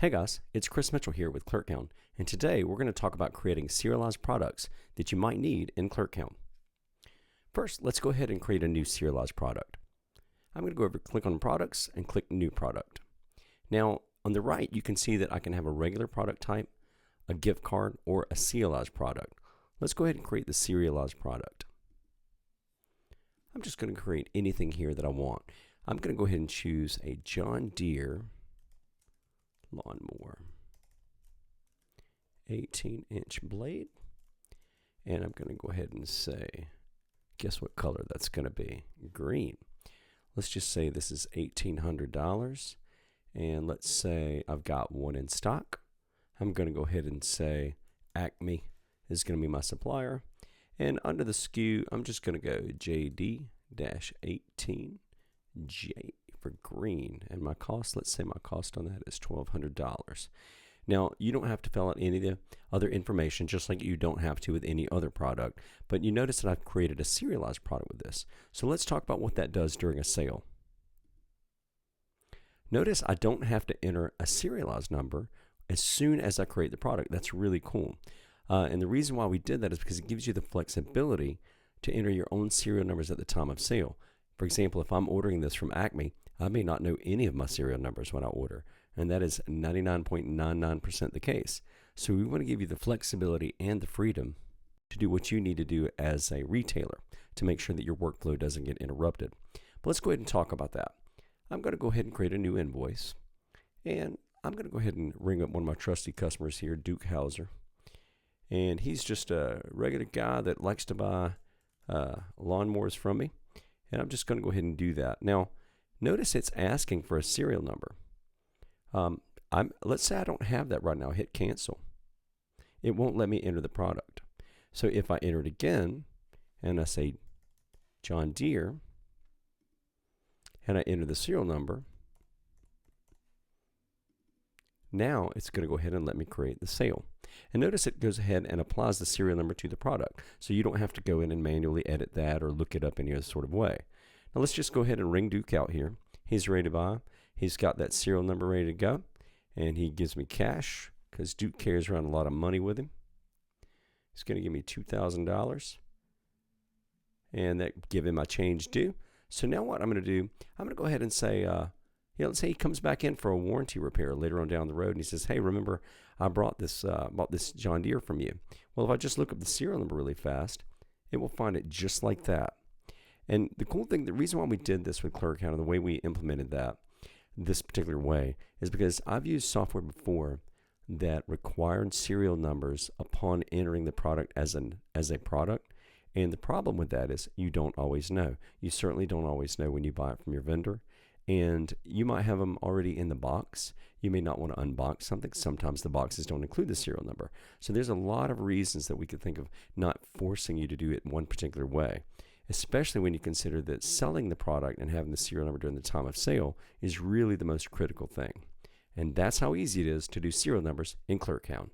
Hey guys, it's Chris Mitchell here with ClerkHound, and today we're going to talk about creating serialized products that you might need in ClerkHound. First, let's go ahead and create a new serialized product. I'm going to go over, click on Products, and click New Product. Now, on the right, you can see that I can have a regular product type, a gift card, or a serialized product. Let's go ahead and create the serialized product. I'm just going to create anything here that I want. I'm going to go ahead and choose a John Deere lawnmower, 18-inch blade, and I'm going to go ahead and say, guess what color that's going to be? Green. Let's just say this is $1,800, and let's say I've got one in stock. I'm going to go ahead and say Acme is going to be my supplier, and under the SKU I'm just going to go JD-18J for green, and my cost, let's say my cost on that is $1,200. Now, you don't have to fill out any of the other information, just like you don't have to with any other product, but you notice that I've created a serialized product with this. So let's talk about what that does during a sale. Notice I don't have to enter a serialized number as soon as I create the product. That's really cool. And the reason why we did that is because it gives you the flexibility to enter your own serial numbers at the time of sale. For example, if I'm ordering this from Acme, I may not know any of my serial numbers when I order, and that is 99.99% the case. So we want to give you the flexibility and the freedom to do what you need to do as a retailer to make sure that your workflow doesn't get interrupted. But let's go ahead and talk about that. I'm going to go ahead and create a new invoice, and I'm going to go ahead and ring up one of my trusty customers here, Duke Hauser, and he's just a regular guy that likes to buy lawnmowers from me, and I'm just going to go ahead and do that. Now, notice it's asking for a serial number. Let's say I don't have that right now. Hit cancel. It won't let me enter the product. So if I enter it again and I say John Deere and I enter the serial number, now it's going to go ahead and let me create the sale. And notice it goes ahead and applies the serial number to the product. So you don't have to go in and manually edit that or look it up any other sort of way. Now let's just go ahead and ring Duke out here. He's ready to buy. He's got that serial number ready to go. And he gives me cash because Duke carries around a lot of money with him. He's going to give me $2,000. And that give him my change due. So now what I'm going to do, I'm going to go ahead and say, let's say he comes back in for a warranty repair later on down the road, and he says, hey, remember, I bought this John Deere from you. Well, if I just look up the serial number really fast, it will find it just like that. And the cool thing, the reason why we did this with ClerkHound and the way we implemented that this particular way is because I've used software before that required serial numbers upon entering the product as a product. And the problem with that is you don't always know. You certainly don't always know when you buy it from your vendor. And you might have them already in the box. You may not want to unbox something. Sometimes the boxes don't include the serial number. So there's a lot of reasons that we could think of not forcing you to do it one particular way, especially when you consider that selling the product and having the serial number during the time of sale is really the most critical thing. And that's how easy it is to do serial numbers in ClerkHound.